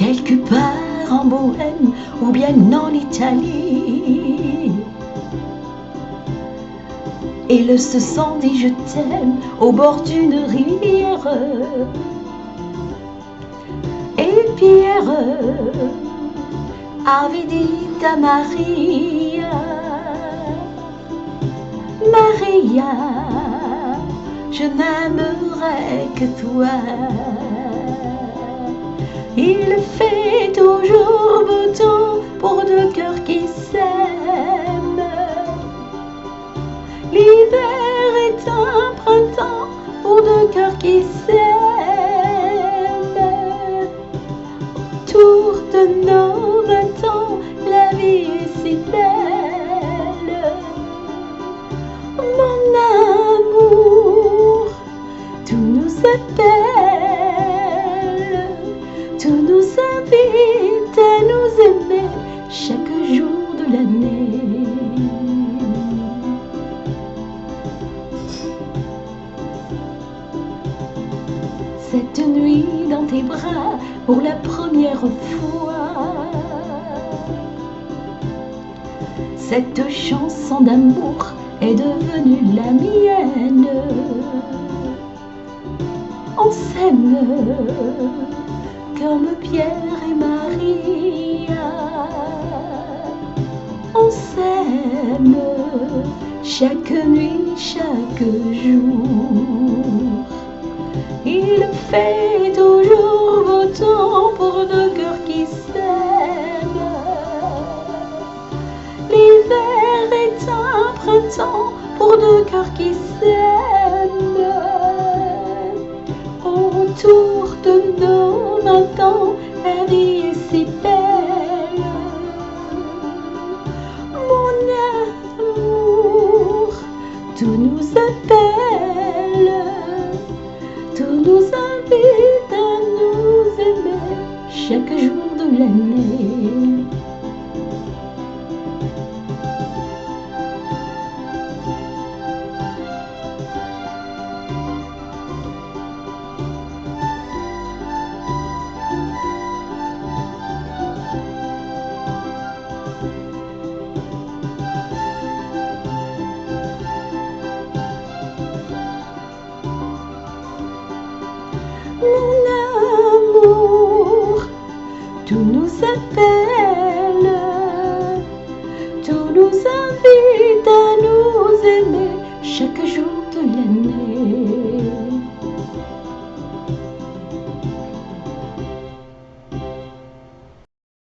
quelque part en Bohème ou bien en Italie. Il se sont dit je t'aime au bord d'une rivière. Et Pierre avait dit à Maria, Maria, je n'aimerai que toi. Il fait toujours beau temps pour deux cœurs qui s'aiment. L'hiver est un printemps pour deux cœurs qui s'aiment. Autour de nos 20 ans, la vie est si belle. Mon amour, tout nous appelle, tout nous invite à nous aimer chaque jour de l'année. Cette nuit dans tes bras pour la première fois, cette chanson d'amour est devenue la mienne. On s'aime comme Pierre et Maria. On s'aime chaque nuit, chaque jour. Il fait toujours beau temps pour deux cœurs qui s'aiment. L'hiver est un printemps pour deux cœurs qui s'aiment. Autour de nos 20 ans, la vie est si belle. Mon amour, tout nous appelle, tout nous invite à nous aimer chaque jour de l'année. Mon amour, tout nous appelle, tout nous invite à nous aimer chaque jour de l'année.